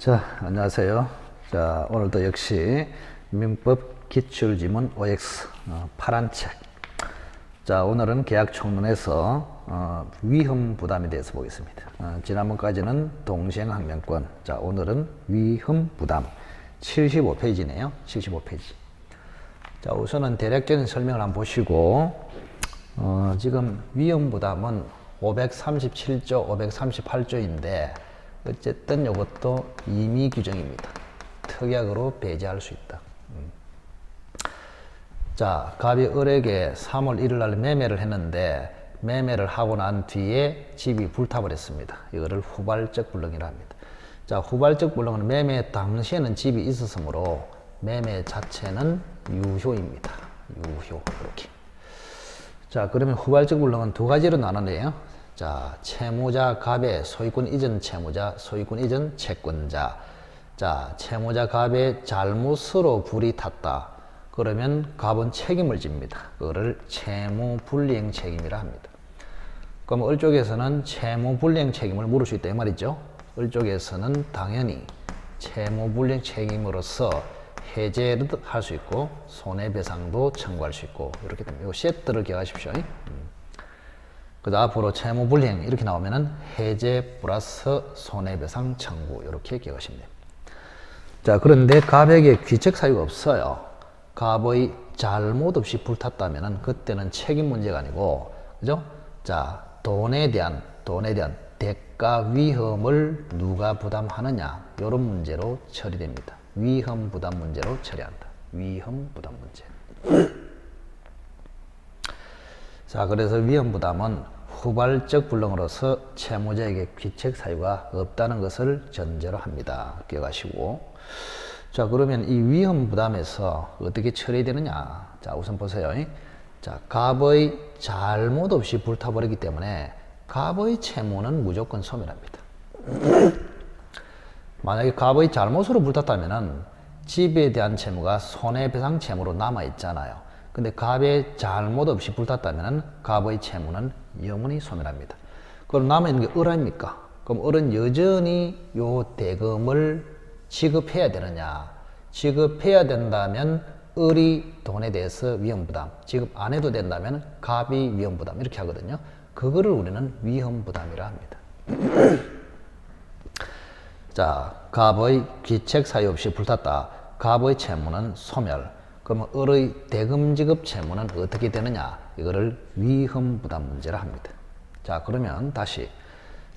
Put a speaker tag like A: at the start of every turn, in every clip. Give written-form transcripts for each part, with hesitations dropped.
A: 자, 안녕하세요. 자, 오늘도 역시 민법 기출지문 OX 파란 책. 자, 오늘은 계약총론에서 위험 부담에 대해서 보겠습니다. 지난번까지는 동시행항명권. 자, 오늘은 위험 부담 75페이지네요. 75페이지. 자, 우선은 대략적인 설명을 한번 보시고 지금 위험 부담은 537조, 538조인데 어쨌든 이것도 임의 규정입니다. 특약으로 배제할 수 있다. 자, 갑이 을에게 3월 1일 날 매매를 했는데 매매를 하고 난 뒤에 집이 불타버렸습니다. 이거를 후발적 불능이라 합니다. 자, 후발적 불능은 매매 당시에는 집이 있었으므로 매매 자체는 유효입니다. 유효. 이렇게. 자, 그러면 후발적 불능은 두 가지로 나누네요. 자, 채무자 갑의 소유권 이전 채무자, 소유권 이전 채권자. 자, 채무자 갑의 잘못으로 불이 탔다. 그러면 갑은 책임을 집니다. 그거를 채무 불이행 책임이라 합니다. 그럼 을 쪽에서는 채무 불이행 책임을 물을 수 있다 이 말이죠. 을 쪽에서는 당연히 채무 불이행 책임으로서 해제를 할 수 있고 손해배상도 청구할 수 있고 이렇게 됩니다. 이 세트를 기억하십시오. 그래서 앞으로 채무 불이행 이렇게 나오면은 해제 플러스 손해배상 청구 이렇게 기억하시면 됩니다. 자, 그런데 갑에게 귀책 사유가 없어요. 갑의 잘못 없이 불탔다면은 그때는 책임 문제가 아니고, 그죠? 자, 돈에 대한 대가 위험을 누가 부담하느냐 이런 문제로 처리됩니다. 위험 부담 문제로 처리한다. 위험 부담 문제. 자, 그래서 위험 부담은 후발적 불능으로서 채무자에게 귀책 사유가 없다는 것을 전제로 합니다. 기억하시고. 자, 그러면 이 위험 부담에서 어떻게 처리되느냐? 자, 우선 보세요. 자, 갑의 잘못 없이 불타버리기 때문에 갑의 채무는 무조건 소멸합니다. 만약에 갑의 잘못으로 불탔다면은 집에 대한 채무가 손해배상 채무로 남아 있잖아요. 근데 갑의 잘못 없이 불탔다면은 갑의 채무는 영원히 소멸합니다. 그럼 남아있는 게 을 아닙니까? 그럼 을은 여전히 요 대금을 지급해야 되느냐? 지급해야 된다면 을이 돈에 대해서 위험부담, 지급 안 해도 된다면 갑이 위험부담 이렇게 하거든요. 그거를 우리는 위험부담이라 합니다. 자, 갑의 귀책 사유 없이 불탔다. 갑의 채무는 소멸. 그러면 을의 대금 지급 채무는 어떻게 되느냐? 이거를 위험부담 문제라 합니다. 자, 그러면 다시.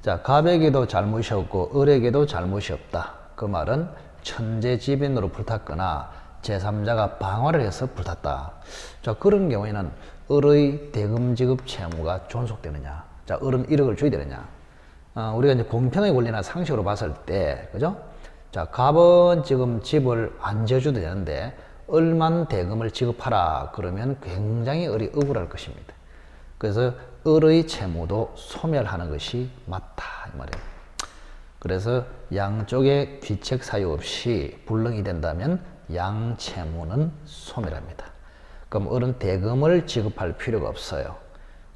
A: 자, 갑에게도 잘못이 없고 을에게도 잘못이 없다. 그 말은 천재지변으로 불탔거나 제3자가 방화를 해서 불탔다. 자, 그런 경우에는 을의 대금 지급 채무가 존속되느냐? 자, 을은 1억을 줘야 되느냐? 우리가 이제 공평의 권리나 상식으로 봤을 때, 그죠? 자, 갑은 지금 집을 안 지어줘도 되는데 을만 대금을 지급하라 그러면 굉장히 을이 억울할 것입니다. 그래서 을의 채무도 소멸하는 것이 맞다 이 말이에요. 그래서 양쪽에 귀책 사유 없이 불능이 된다면 양 채무는 소멸합니다. 그럼 을은 대금을 지급할 필요가 없어요.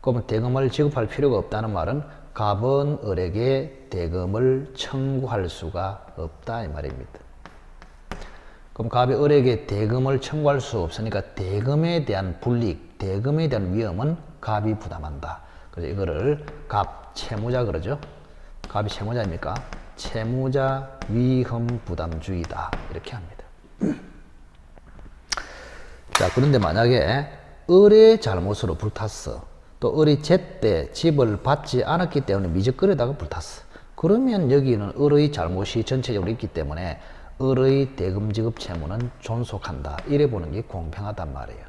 A: 그러면 대금을 지급할 필요가 없다는 말은 갑은 을에게 대금을 청구할 수가 없다 이 말입니다. 그럼 갑이 을에게 대금을 청구할 수 없으니까 대금에 대한 불이익, 대금에 대한 위험은 갑이 부담한다. 그래서 이거를 갑 채무자 그러죠. 갑이 채무자입니까? 채무자 위험 부담주의다 이렇게 합니다. 자, 그런데 만약에 을의 잘못으로 불탔어. 또 을이 제때 집을 받지 않았기 때문에 미적거리다가 불탔어. 그러면 여기는 을의 잘못이 전체적으로 있기 때문에 을의 대금 지급 채무는 존속한다. 이래 보는 게 공평하단 말이에요.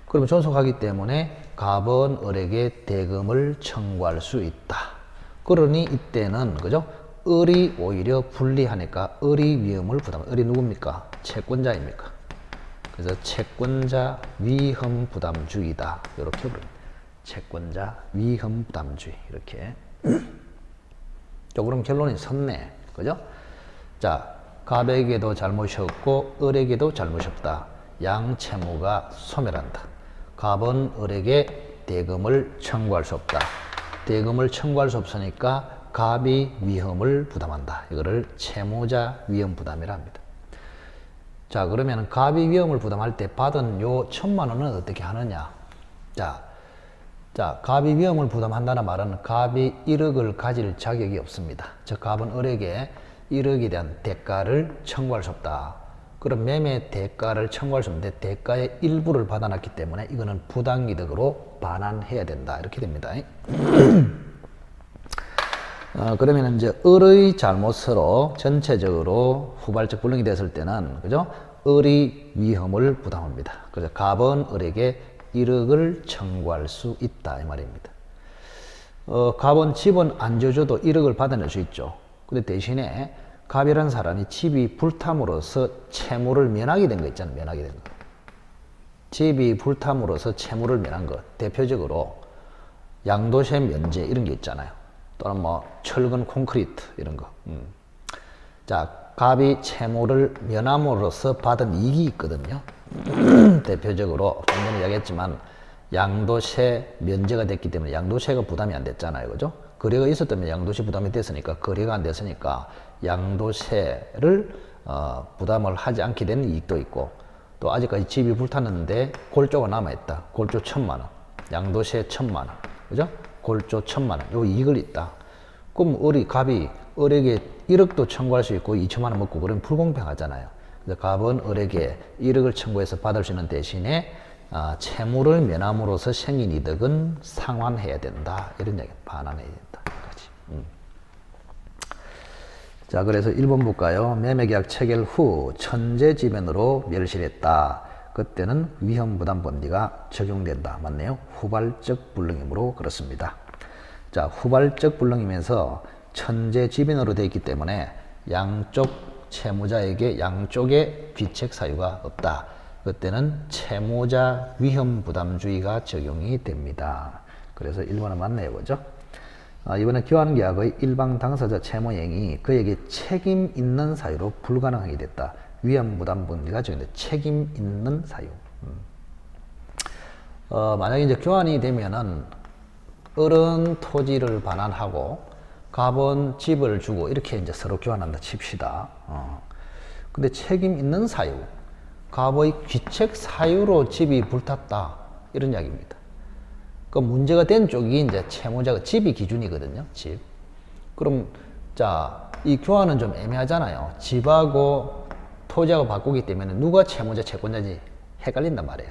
A: 그러면 존속하기 때문에 갑은 을에게 대금을 청구할 수 있다. 그러니 이때는 그죠? 을이 오히려 불리하니까 을이 위험을 부담. 을이 누굽니까? 채권자입니까? 그래서 채권자 위험 부담주의다. 이렇게 부릅니다. 채권자 위험 부담주의 이렇게. 자, 그럼 결론이 섰네. 그죠? 자, 갑에게도 잘못이 없고 을에게도 잘못이 없다. 양 채무가 소멸한다. 갑은 을에게 대금을 청구할 수 없다. 대금을 청구할 수 없으니까 갑이 위험을 부담한다. 이거를 채무자 위험 부담이라 합니다. 자, 그러면 갑이 위험을 부담할 때 받은 요 1,000만 원은 어떻게 하느냐? 자, 갑이 위험을 부담한다는 말은 갑이 1억을 가질 자격이 없습니다. 즉, 갑은 을에게 1억에 대한 대가를 청구할 수 없다. 그럼 매매 대가를 청구할 수 없는데 대가의 일부를 받아놨기 때문에 이거는 부당이득으로 반환해야 된다. 이렇게 됩니다. 그러면 이제 을의 잘못으로 전체적으로 후발적 불능이 됐을 때는, 그죠? 을이 위험을 부담합니다. 그래서 갑은 을에게 1억을 청구할 수 있다. 이 말입니다. 갑은 집은 안 줘줘도 1억을 받아낼 수 있죠. 근데 대신에 갑이라는 사람이 집이 불탐으로써 채무를 면하게 된 거 있잖아요. 면하게 된 거. 집이 불탐으로써 채무를 면한 것. 대표적으로 양도세 면제 이런 게 있잖아요. 또는 뭐 철근 콘크리트 이런 거. 자, 갑이 채무를 면함으로써 받은 이익이 있거든요. 대표적으로 좀 전에 이야기했지만 양도세 면제가 됐기 때문에 양도세가 부담이 안 됐잖아요. 그죠? 거래가 있었다면 양도세 부담이 됐으니까 거래가 안 됐으니까 양도세를 부담을 하지 않게 되는 이익도 있고, 또 아직까지 집이 불탔는데 골조가 남아있다. 골조 1,000만 원, 양도세 1,000만 원, 그죠? 골조 1,000만 원, 요 이익을 있다. 그럼 갑이 을에게 1억도 청구할 수 있고 2천만 원 먹고 그러면 불공평하잖아요. 그래서 갑은 을에게 1억을 청구해서 받을 수 있는 대신에 채무를 면함으로써 생긴 이득은 상환해야 된다. 이런 이야기, 반환해야 된다. 자, 그래서 1번 볼까요? 매매계약 체결 후 천재지변으로 멸실했다. 그때는 위험부담본리가 적용된다. 맞네요. 후발적 불능이므로 그렇습니다. 자, 후발적 불능이면서 천재지변으로 되어 있기 때문에 양쪽 채무자에게 양쪽에 귀책 사유가 없다. 그때는 채무자 위험부담주의가 적용이 됩니다. 그래서 1번은 맞네요. 그죠? 이번에 교환계약의 일방 당사자 채무행위 그에게 책임 있는 사유로 불가능하게 됐다. 위험부담본리가 적용된다. 책임 있는 사유. 만약에 이제 교환이 되면은 을은 토지를 반환하고 갑은 집을 주고 이렇게 이제 서로 교환한다 칩시다. 근데 책임 있는 사유, 갑의 귀책 사유로 집이 불탔다. 이런 이야기입니다. 그 문제가 된 쪽이 이제 채무자가 집이 기준이거든요. 집. 그럼 자, 이 교환은 좀 애매하잖아요. 집하고 토지하고 바꾸기 때문에 누가 채무자 채권자인지 헷갈린단 말이에요.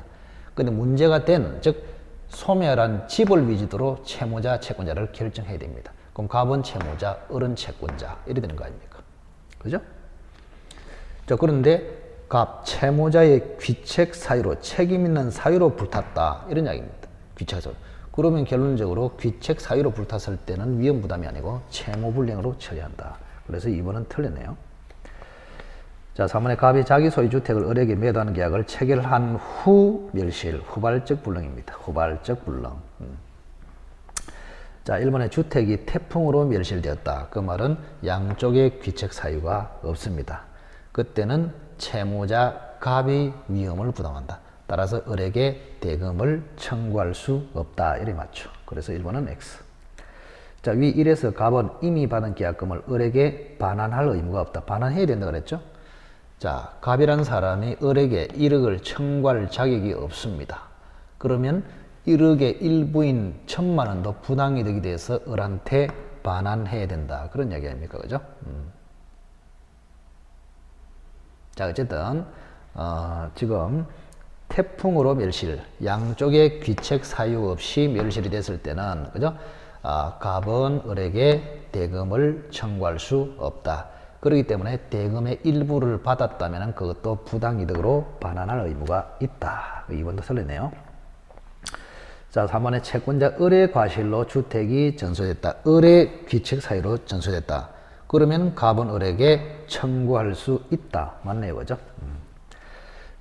A: 근데 문제가 된, 즉 소멸한 집을 위주로 채무자 채권자를 결정해야 됩니다. 그럼 갑은 채무자, 을은 채권자 이래 되는 거 아닙니까? 그죠? 자, 그런데 갑 채무자의 귀책 사유로 책임 있는 사유로 불탔다. 이런 이야기입니다. 귀책 사유. 그러면 결론적으로 귀책 사유로 불탔을 때는 위험 부담이 아니고 채무 불이행으로 처리한다. 그래서 2번은 틀렸네요. 자, 3번에 갑이 자기 소유 주택을 을에게 매도하는 계약을 체결한 후 멸실, 후발적 불능입니다. 후발적 불능. 자, 1번에 주택이 태풍으로 멸실되었다. 그 말은 양쪽에 귀책 사유가 없습니다. 그때는 채무자 갑이 위험을 부담한다. 따라서 을에게 대금을 청구할 수 없다. 이래 맞죠. 그래서 1번은 X. 자, 위 1에서 갑은 이미 받은 계약금을 을에게 반환할 의무가 없다. 반환해야 된다 그랬죠? 자, 갑이라는 사람이 을에게 1억을 청구할 자격이 없습니다. 그러면 1억의 일부인 1,000만 원도 부당이득이 돼서 을한테 반환해야 된다. 그런 이야기 아닙니까? 그죠? 자, 어쨌든 지금 태풍으로 멸실, 양쪽에 귀책 사유 없이 멸실이 됐을 때는, 그죠? 갑은 을에게 대금을 청구할 수 없다. 그렇기 때문에 대금의 일부를 받았다면 그것도 부당이득으로 반환할 의무가 있다. 2번도 설레네요. 자, 3번에 채권자 을의 과실로 주택이 전소됐다. 을의 귀책 사유로 전소됐다. 그러면 갑은 을에게 청구할 수 있다. 맞네요. 그죠?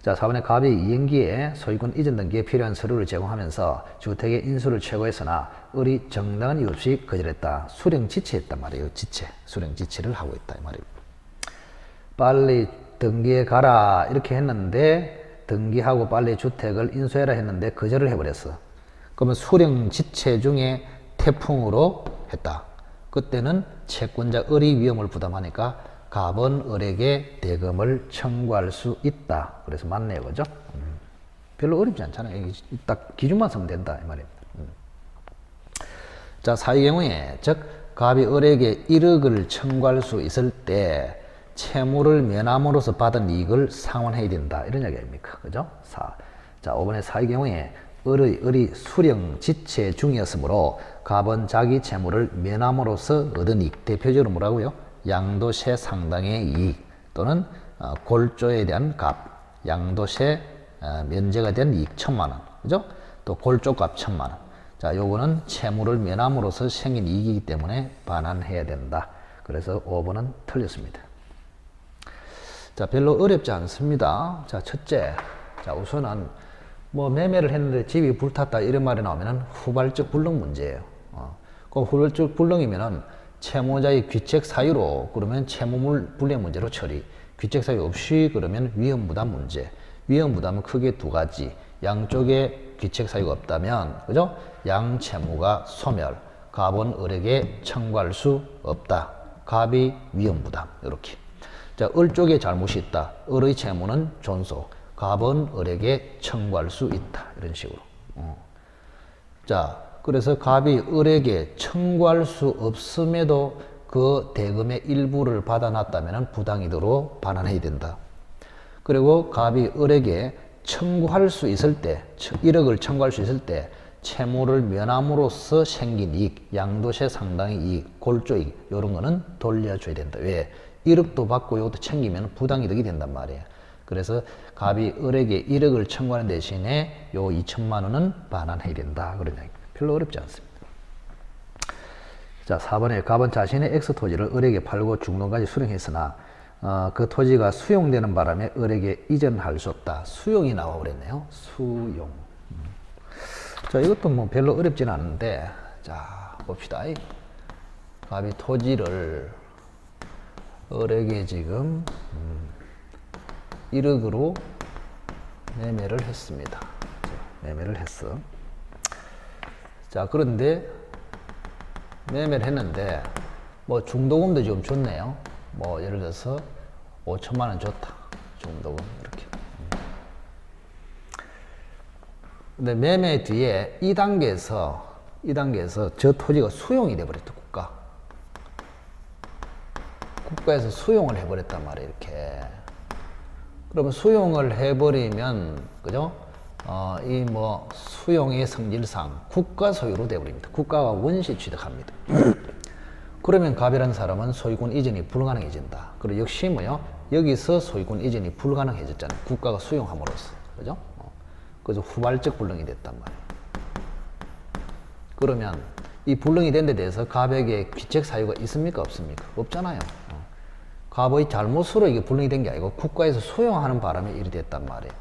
A: 자, 4번에 갑이 이행기에 소유권 이전 등기에 필요한 서류를 제공하면서 주택의 인수를 최고했으나 을이 정당한 이유 없이 거절했다. 수령 지체했단 말이에요. 지체. 수령 지체를 하고 있다. 이 말이에요. 빨리 등기에 가라. 이렇게 했는데 등기하고 빨리 주택을 인수해라 했는데 거절을 해버렸어. 그러면 수령 지체 중에 태풍으로 했다. 그때는 채권자 을이 위험을 부담하니까 갑은 을에게 대금을 청구할 수 있다. 그래서 맞네요, 그죠? 별로 어렵지 않잖아요. 딱 기준만 쓰면 된다 이 말입니다. 자, 사의 경우에 즉 갑이 을에게 1억을 청구할 수 있을 때 채무를 면함으로써 받은 이익을 상환해야 된다. 이런 이야기 아닙니까? 그죠? 자, 5번의 사의 경우에 을이 수령 지체 중이었으므로 갑은 자기 채무를 면함으로써 얻은 이익. 대표적으로 뭐라고요? 양도세 상당의 이익 또는 골조에 대한 값, 양도세 면제가 된 이익 1,000만 원. 그죠? 또 골조값 1,000만 원. 자, 요거는 채무를 면함으로써 생긴 이익이기 때문에 반환해야 된다. 그래서 5번은 틀렸습니다. 자, 별로 어렵지 않습니다. 자, 첫째. 자, 우선은 뭐 매매를 했는데 집이 불탔다 이런 말이 나오면은 후발적 불능 문제예요. 그 후발적 불능이면은 채무자의 귀책 사유로 그러면 채무물 불이행 문제로 처리. 귀책 사유 없이 그러면 위험 부담 문제. 위험 부담은 크게 두 가지. 양쪽에 귀책 사유가 없다면, 그죠? 양 채무가 소멸. 갑은 을에게 청구할 수 없다. 갑이 위험 부담. 이렇게. 자, 을 쪽에 잘못이 있다. 을의 채무는 존속. 갑은 을에게 청구할 수 있다. 이런 식으로. 자, 그래서 갑이 을에게 청구할 수 없음에도 그 대금의 일부를 받아놨다면 부당이득으로 반환해야 된다. 그리고 갑이 을에게 청구할 수 있을 때, 1억을 청구할 수 있을 때 채무를 면함으로써 생긴 이익, 양도세 상당의 이익, 골조이익 이런 거는 돌려줘야 된다. 왜? 1억도 받고 이것도 챙기면 부당이득이 된단 말이에요. 그래서 갑이 을에게 1억을 청구하는 대신에 요 2천만 원은 반환해야 된다. 그런 얘기입니다. 별로 어렵지 않습니다. 자, 4번에 갑은 자신의 X 토지를 을에게 팔고 중도까지 수령했으나 그 토지가 수용되는 바람에 을에게 이전할 수 없다. 수용이 나와 그랬네요. 수용. 자, 이것도 뭐 별로 어렵진 않은데, 자, 봅시다. 갑이 토지를 을에게 지금 1억으로 매매를 했습니다. 매매를 했어. 자, 그런데 매매를 했는데 뭐 중도금도 지금 줬네요. 뭐 예를 들어서 5천만 원 줬다. 중도금 이렇게. 근데 매매 뒤에 2단계에서 저 토지가 수용이 돼 버렸다. 국가에서 수용을 해 버렸단 말이에요. 이렇게. 그러면 수용을 해버리면, 그죠? 이 뭐 수용의 성질상 국가 소유로 되어버립니다. 국가가 원시 취득합니다. 그러면 갑이라는 사람은 소유권 이전이 불가능해진다. 그리고 역시 뭐요? 여기서 소유권 이전이 불가능해졌잖아요. 국가가 수용함으로써. 그죠? 그래서 후발적 불능이 됐단 말이에요. 그러면 이 불능이 된 데 대해서 갑에게 귀책 사유가 있습니까? 없습니까? 없잖아요. 갑의 잘못으로 이게 불능이 된 게 아니고 국가에서 수용하는 바람에 일이 됐단 말이에요.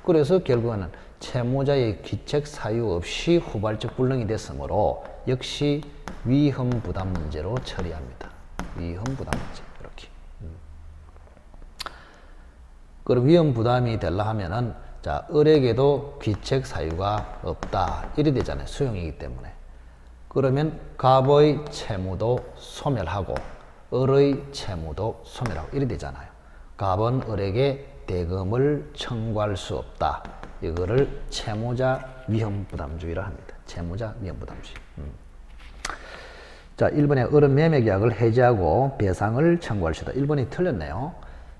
A: 그래서 결국에는 채무자의 귀책 사유 없이 후발적 불능이 됐으므로 역시 위험 부담 문제로 처리합니다. 위험 부담 문제 이렇게. 그리고 위험 부담이 되려 하면은 자, 을에게도 귀책 사유가 없다 이래 되잖아요. 수용이기 때문에. 그러면 갑의 채무도 소멸하고 을의 채무도 소멸하고 이래 되잖아요. 갑은 을에게 대금을 청구할 수 없다. 이거를 채무자 위험부담주의라 합니다. 채무자 위험부담주의. 자, 1번에 을은 매매계약을 해지하고 배상을 청구할 수 있다. 1번이 틀렸네요.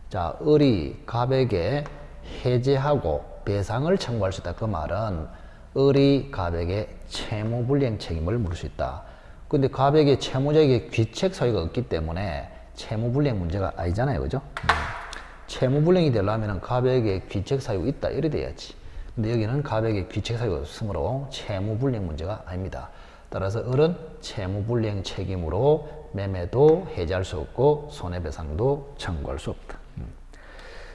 A: 자, 을이 갑에게 해지하고 배상을 청구할 수 있다. 그 말은 을이 갑에게 채무불이행 책임을 물을 수 있다. 근데 갑에게 채무자에게 귀책 사유가 없기 때문에 채무불이행 문제가 아니잖아요. 그죠? 채무불이행이 되려면 갑에게 귀책 사유가 있다. 이래 돼야지. 근데 여기는 갑에게 귀책 사유가 없으므로 채무불이행 문제가 아닙니다. 따라서 을은 채무불이행 책임으로 매매도 해지할 수 없고 손해배상도 청구할 수 없다.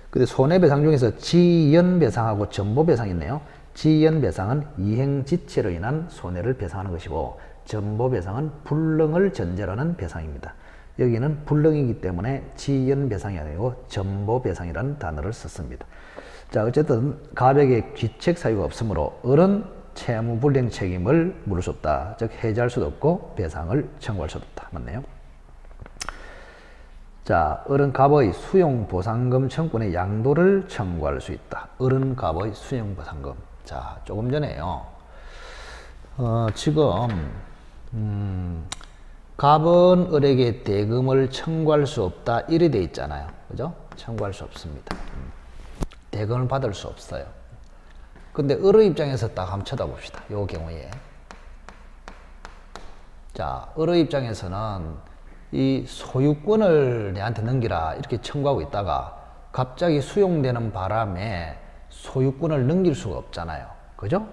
A: 근데 손해배상 중에서 지연배상하고 전보배상이 있네요. 지연배상은 이행지체로 인한 손해를 배상하는 것이고 전보배상은 불능을 전제로 하는 배상입니다. 여기는 불능이기 때문에 지연배상이 아니고 전보배상이라는 단어를 썼습니다. 자, 어쨌든 갑에게 귀책 사유가 없으므로 을은 채무 불이행 책임을 물을 수 없다. 즉 해지할 수도 없고 배상을 청구할 수도 없다. 맞네요. 자, 을은 갑의 수용보상금 청구권의 양도를 청구할 수 있다. 을은 갑의 수용보상금. 자, 조금 전에요. 지금 갑은 을에게 대금을 청구할 수 없다. 이래 돼 있잖아요. 그죠? 청구할 수 없습니다. 대금을 받을 수 없어요. 근데 을의 입장에서 딱 한번 쳐다봅시다. 요 경우에. 자, 을의 입장에서는 이 소유권을 내한테 넘기라 이렇게 청구하고 있다가 갑자기 수용되는 바람에 소유권을 넘길 수가 없잖아요. 그죠?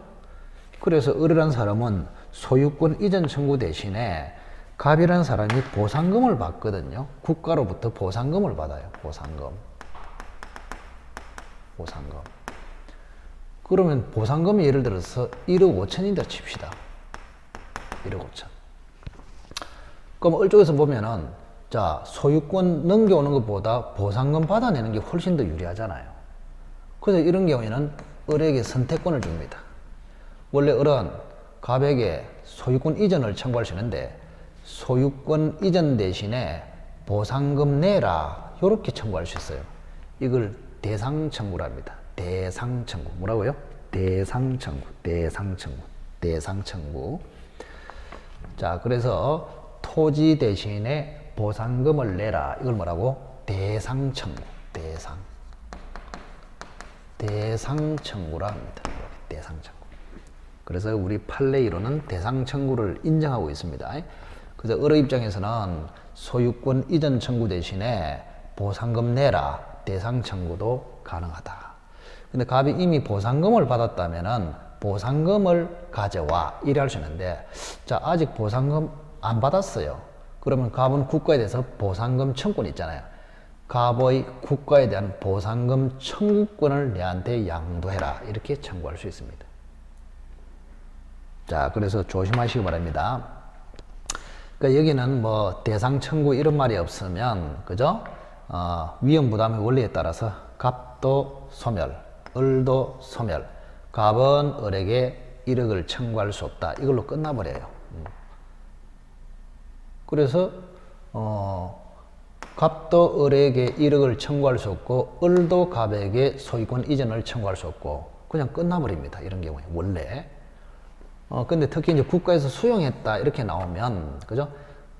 A: 그래서 을이라는 사람은 소유권 이전 청구 대신에 갑이라는 사람이 보상금을 받거든요. 국가로부터 보상금을 받아요. 보상금. 그러면 보상금이 예를 들어서 1억 5천인다 칩시다. 1억 5천. 그럼 을 쪽에서 보면은 자, 소유권 넘겨오는 것보다 보상금 받아내는 게 훨씬 더 유리하잖아요. 그래서 이런 경우에는 을에게 선택권을 줍니다. 원래 을은 갑에게 소유권 이전을 청구할 수 있는데 소유권 이전 대신에 보상금 내라 이렇게 청구할 수 있어요. 이걸 대상 청구라 합니다. 대상 청구. 뭐라고요? 대상 청구. 자, 그래서 토지 대신에 보상금을 내라. 이걸 뭐라고? 대상 청구. 대상 청구라 합니다. 대상 청구. 그래서 우리 판례이론은 대상 청구를 인정하고 있습니다. 그래서 을의 입장에서는 소유권 이전 청구 대신에 보상금 내라. 대상 청구도 가능하다. 근데 갑이 이미 보상금을 받았다면은 보상금을 가져와 이래 할 수 있는데, 자, 아직 보상금 안 받았어요. 그러면 갑은 국가에 대해서 보상금 청구권 있잖아요. 갑의 국가에 대한 보상금 청구권을 내한테 양도해라. 이렇게 청구할 수 있습니다. 자, 그래서 조심하시기 바랍니다. 그러니까 여기는 뭐 대상 청구 이런 말이 없으면, 그죠? 위험 부담의 원리에 따라서 갑도 소멸, 을도 소멸, 갑은 을에게 1억을 청구할 수 없다. 이걸로 끝나버려요. 그래서 갑도 을에게 1억을 청구할 수 없고 을도 갑에게 소유권 이전을 청구할 수 없고 그냥 끝나버립니다. 이런 경우에 원래. 근데 특히 이제 국가에서 수용했다 이렇게 나오면, 그죠?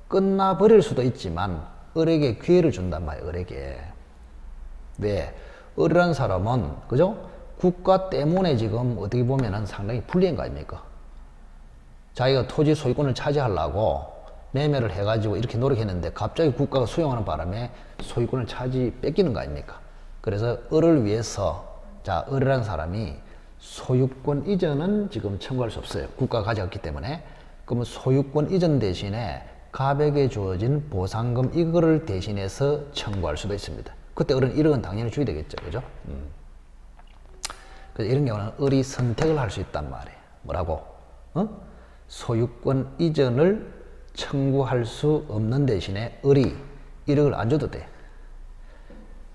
A: 끝나버릴 수도 있지만 을에게 기회를 준단 말이에요. 을에게. 왜? 을이라는 사람은, 그죠? 국가 때문에 지금 어떻게 보면은 상당히 불리한 거 아닙니까? 자기가 토지 소유권을 차지하려고 매매를 해가지고 이렇게 노력했는데 갑자기 국가가 수용하는 바람에 소유권을 뺏기는 거 아닙니까? 그래서 을을 위해서, 자, 을이라는 사람이 소유권 이전은 지금 청구할 수 없어요. 국가가 가져갔기 때문에. 그러면 소유권 이전 대신에 갑에게 주어진 보상금 이거를 대신해서 청구할 수도 있습니다. 그때 을은 1억은 당연히 줘야 되겠죠. 그죠? 그래서 이런 경우는 을이 선택을 할 수 있단 말이에요. 뭐라고? 소유권 이전을 청구할 수 없는 대신에 을이 1억을 안 줘도 돼.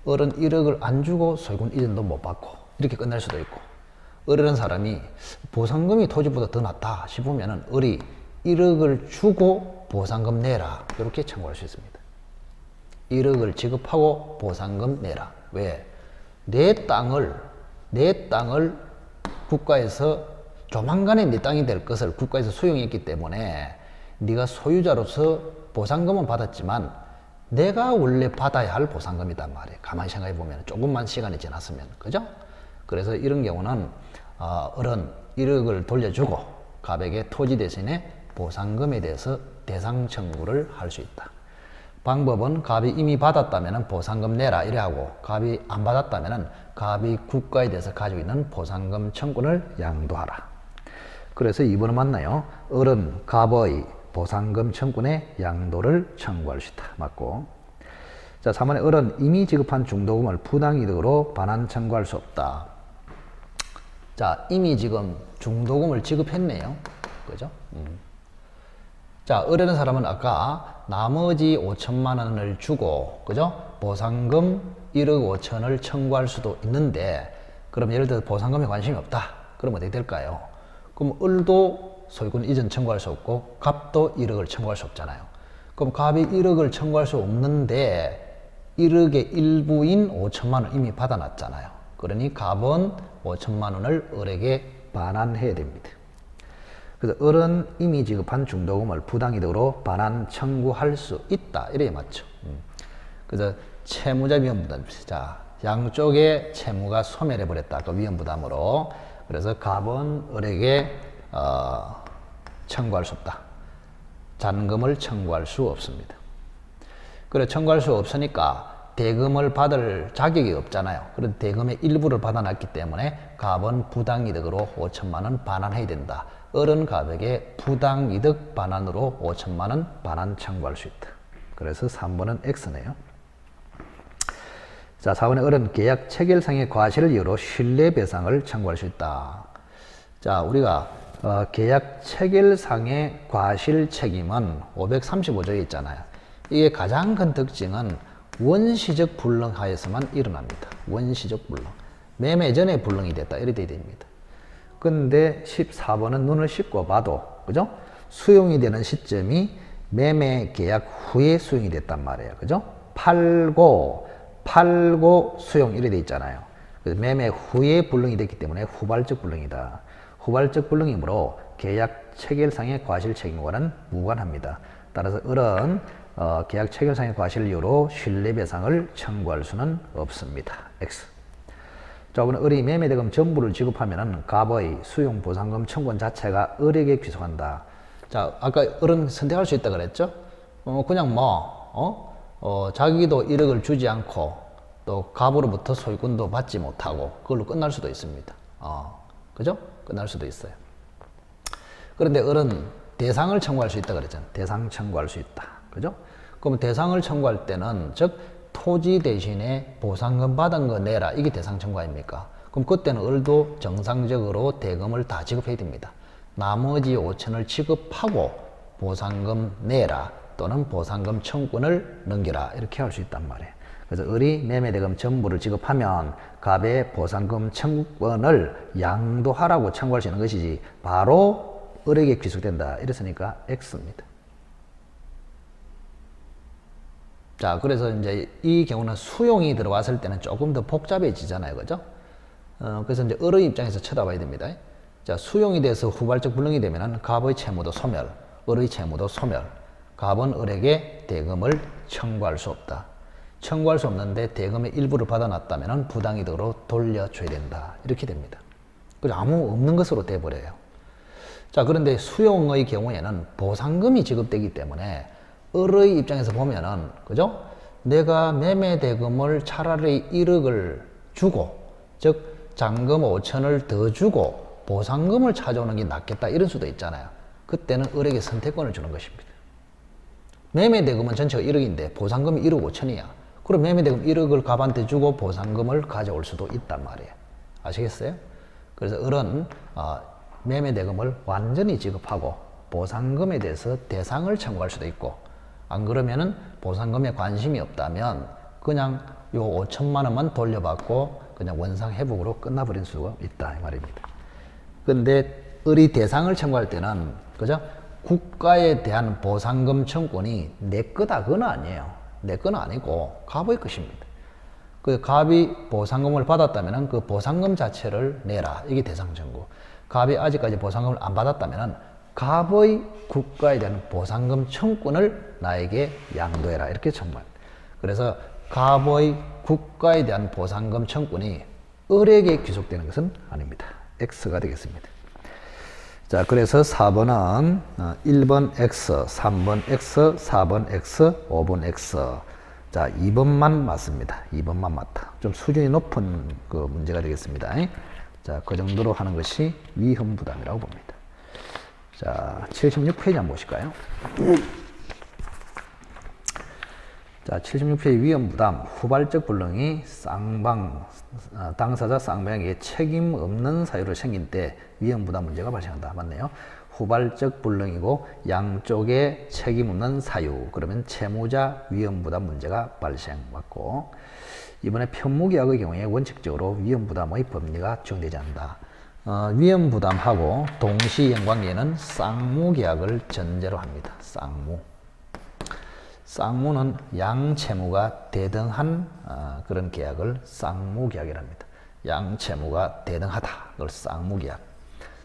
A: 을은 1억을 안 주고 소유권 이전도 못 받고 이렇게 끝날 수도 있고, 을이라는 사람이 보상금이 토지보다 더 낫다 싶으면은 을이 1억을 주고 보상금 내라 이렇게 청구할 수 있습니다. 1억을 지급하고 보상금 내라. 왜? 내 땅을 국가에서 조만간에 내 땅이 될 것을 국가에서 수용했기 때문에 네가 소유자로서 보상금은 받았지만 내가 원래 받아야 할 보상금이단 말이에요. 가만히 생각해 보면 조금만 시간이 지났으면, 그죠? 그래서 이런 경우는 을은 1억을 돌려주고 갑에게 토지 대신에 보상금에 대해서 대상 청구를 할 수 있다. 방법은 갑이 이미 받았다면 보상금 내라 이래 하고, 갑이 안 받았다면 갑이 국가에 대해서 가지고 있는 보상금 청구를 양도하라. 그래서 2번은 맞나요? 을은 갑의 보상금 청구의 양도를 청구할 수 있다. 맞고. 자, 3번에 을은 이미 지급한 중도금을 부당이득으로 반환 청구할 수 없다. 자, 이미 지금 중도금을 지급했네요. 그죠? 자, 을이라는 사람은 아까 나머지 5천만 원을 주고, 그죠? 보상금 1억 5천을 청구할 수도 있는데, 그럼 예를 들어 보상금에 관심이 없다. 그럼 어떻게 될까요? 그럼 을도 소유권 이전 청구할 수 없고 갑도 1억을 청구할 수 없잖아요. 그럼 갑이 1억을 청구할 수 없는데 1억의 일부인 5천만 원 이미 받아놨잖아요. 그러니 갑은 5천만 원을 을에게 반환해야 됩니다. 그래서 을은 이미 지급한 중도금을 부당이득으로 반환 청구할 수 있다. 이래야 맞죠. 그래서 채무자 위험부담. 자, 양쪽에 채무가 소멸해 버렸다. 그 위험부담으로. 그래서 갑은 을에게 청구할 수 없다. 잔금을 청구할 수 없습니다. 그래 청구할 수 없으니까 대금을 받을 자격이 없잖아요. 그래서 대금의 일부를 받아놨기 때문에 갑은 부당이득으로 5천만 원 반환해야 된다. 을은 갑에게 부당이득 반환으로 5천만 원 반환 청구할 수 있다. 그래서 3번은 X네요. 자, 4번에 을은 계약 체결상의 과실을 이유로 신뢰배상을 청구할 수 있다. 자, 우리가 계약 체결상의 과실 책임은 535조에 있잖아요. 이게 가장 큰 특징은 원시적 불능하에서만 일어납니다. 원시적 불능. 매매 전에 불능이 됐다. 이렇게 돼야 됩니다. 근데 14번은 눈을 씻고 봐도, 그죠? 수용이 되는 시점이 매매 계약 후에 수용이 됐단 말이에요. 그죠? 팔고 수용 이렇게 돼 있잖아요. 그래서 매매 후에 불능이 됐기 때문에 후발적 불능이다. 후발적 불능이므로 계약 체결상의 과실 책임과는 무관합니다. 따라서 을은 계약 체결상의 과실 이유로 신뢰배상을 청구할 수는 없습니다. X. 자, 이번에 을이 매매대금 전부를 지급하면 갑의 수용보상금 청구권 자체가 을에게 귀속한다. 자, 아까 을은 선택할 수 있다 그랬죠? 그냥 자기도 1억을 주지 않고 또 갑으로부터 소유권도 받지 못하고 그걸로 끝날 수도 있습니다. 그죠? 끝날 수도 있어요. 그런데 을은 대상을 청구할 수 있다 그랬잖아요. 대상 청구할 수 있다. 그죠? 그럼 대상을 청구할 때는 즉 토지 대신에 보상금 받은 거 내라. 이게 대상 청구 아닙니까? 그럼 그때는 을도 정상적으로 대금을 다 지급해야 됩니다. 나머지 5천을 지급하고 보상금 내라 또는 보상금 청구권을 넘겨라. 이렇게 할 수 있단 말이에요. 그래서 을이 매매대금 전부를 지급하면 갑의 보상금 청구권을 양도하라고 청구할 수 있는 것이지 바로 을에게 귀속된다. 이랬으니까 X입니다. 자, 그래서 이제 이 경우는 수용이 들어왔을 때는 조금 더 복잡해지잖아요. 그죠? 그래서 이제 을의 입장에서 쳐다봐야 됩니다. 자, 수용이 돼서 후발적 불능이 되면은 갑의 채무도 소멸, 을의 채무도 소멸. 갑은 을에게 대금을 청구할 수 없다. 청구할 수 없는데 대금의 일부를 받아놨다면 부당이득으로 돌려줘야 된다. 이렇게 됩니다. 그래서 아무 없는 것으로 돼버려요. 자, 그런데 수용의 경우에는 보상금이 지급되기 때문에 을의 입장에서 보면은, 그죠? 내가 매매 대금을 차라리 1억을 주고, 즉, 잔금 5천을 더 주고, 보상금을 찾아오는 게 낫겠다. 이런 수도 있잖아요. 그때는 을에게 선택권을 주는 것입니다. 매매 대금은 전체가 1억인데, 보상금이 1억 5천이야. 그럼 매매 대금 1억을 갑한테 주고 보상금을 가져올 수도 있단 말이에요. 아시겠어요? 그래서 을은, 매매 대금을 완전히 지급하고, 보상금에 대해서 대상을 청구할 수도 있고, 안 그러면은 보상금에 관심이 없다면 그냥 요 5천만 원만 돌려받고 그냥 원상 회복으로 끝나버린 수가 있다 이 말입니다. 근데 을이 대상을 청구할 때는 그죠? 국가에 대한 보상금 청구권이 내 거다 그건 아니에요. 내 건 아니고 갑의 것입니다. 그 갑이 보상금을 받았다면은 그 보상금 자체를 내라. 이게 대상 청구. 갑이 아직까지 보상금을 안 받았다면은 갑의 국가에 대한 보상금 청구권을 나에게 양도해라. 이렇게 청구합니다. 그래서 갑의 국가에 대한 보상금 청구권이 을에게 귀속되는 것은 아닙니다. X가 되겠습니다. 자, 그래서 4번은 1번 X, 3번 X, 4번 X, 5번 X. 자, 2번만 맞습니다. 2번만 맞다. 좀 수준이 높은 그 문제가 되겠습니다. 자, 그 정도로 하는 것이 위험부담이라고 봅니다. 자, 76페이지 한번 보실까요? 자, 76페이지 위험부담. 후발적 불능이 당사자 쌍방에게 책임 없는 사유로 생긴 때 위험부담 문제가 발생한다. 맞네요. 후발적 불능이고 양쪽에 책임 없는 사유. 그러면 채무자 위험부담 문제가 발생. 맞고. 이번에 편무계약의 경우에 원칙적으로 위험부담의 법리가 적용되지 않는다. 위험부담하고 동시이행 관계는 쌍무계약을 전제로 합니다. 쌍무는 양채무가 대등한 그런 계약을 쌍무계약이랍니다. 양채무가 대등하다, 이걸 쌍무계약.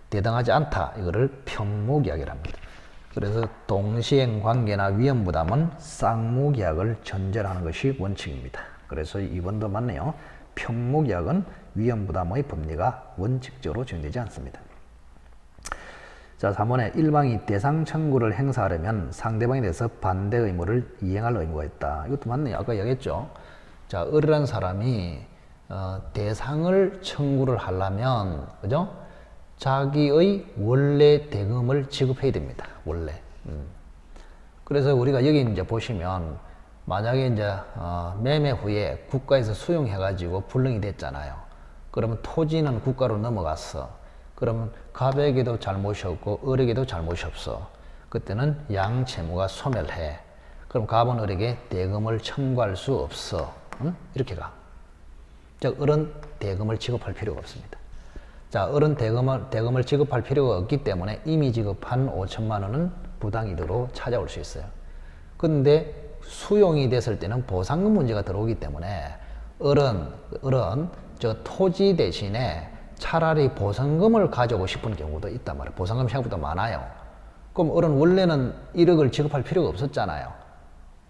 A: 대등하지 않다, 이거를 편무계약이랍니다. 그래서 동시행 관계나 위험부담은 쌍무계약을 전제로 하는 것이 원칙입니다. 그래서 2번도 맞네요. 편무계약은 위험부담의 법리가 원칙적으로 적용되지 않습니다. 자, 3번에 일방이 대상 청구를 행사하려면 상대방에 대해서 반대 의무를 이행할 의무가 있다. 이것도 맞네요. 아까 얘기했죠. 자, 을이라는 사람이 대상을 청구를 하려면, 그죠? 자기의 원래 대금을 지급해야 됩니다. 원래. 그래서 우리가 여기 이제 보시면 만약에 이제 매매 후에 국가에서 수용해가지고 불능이 됐잖아요. 그러면 토지는 국가로 넘어갔어. 그러면 갑에게도 잘못이 없고 을에게도 잘못이 없어. 그때는 양채무가 소멸해. 그럼 갑은 을에게 대금을 청구할 수 없어. 응? 이렇게 가. 즉 을은 대금을 지급할 필요가 없습니다. 자, 을은 대금을 지급할 필요가 없기 때문에 이미 지급한 5천만 원은 부당이득으로 찾아올 수 있어요. 근데 수용이 됐을 때는 보상금 문제가 들어오기 때문에 을은 저 토지 대신에 차라리 보상금을 가져오고 싶은 경우도 있단 말이에요. 보상금 생각보다 많아요. 그럼 을은 원래는 1억을 지급할 필요가 없었잖아요.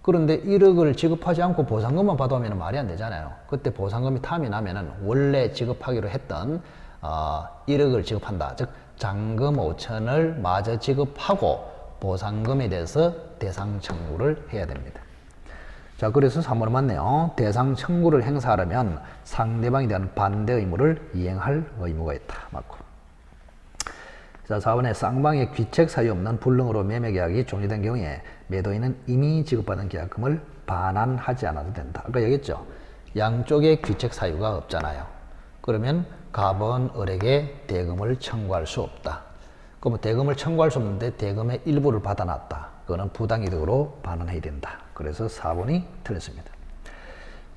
A: 그런데 1억을 지급하지 않고 보상금만 받아오면 말이 안 되잖아요. 그때 보상금이 탐이 나면은 원래 지급하기로 했던 1억을 지급한다. 즉 잔금 5천을 마저 지급하고 보상금에 대해서 대상 청구를 해야 됩니다. 자, 그래서 3번은 맞네요. 대상 청구를 행사하려면 상대방에 대한 반대 의무를 이행할 의무가 있다. 맞고. 자, 4번에 쌍방의 귀책 사유 없는 불능으로 매매 계약이 종료된 경우에 매도인은 이미 지급받은 계약금을 반환하지 않아도 된다. 아까 얘기했죠. 양쪽에 귀책 사유가 없잖아요. 그러면 갑은 을에게 대금을 청구할 수 없다. 그럼 대금을 청구할 수 없는데 대금의 일부를 받아놨다. 그거는 부당이득으로 반환해야 된다. 그래서 4번이 틀렸습니다.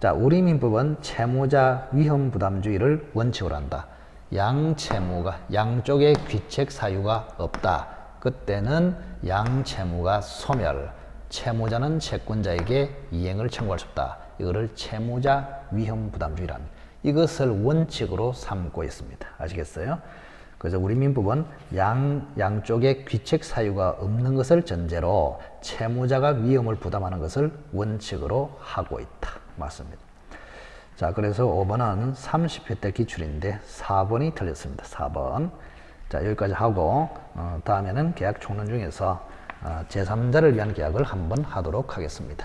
A: 자, 우리 민법은 채무자 위험부담주의를 원칙으로 한다. 양채무가 양쪽에 귀책 사유가 없다. 그때는 양채무가 소멸, 채무자는 채권자에게 이행을 청구할 수 없다. 이거를 채무자 위험부담주의랍니다. 이것을 원칙으로 삼고 있습니다. 아시겠어요? 그래서 우리 민법은 양쪽에 귀책 사유가 없는 것을 전제로 채무자가 위험을 부담하는 것을 원칙으로 하고 있다. 맞습니다. 자, 그래서 5번은 30회 때 기출인데 4번이 틀렸습니다. 4번. 자, 여기까지 하고 다음에는 계약 총론 중에서 제3자를 위한 계약을 한번 하도록 하겠습니다.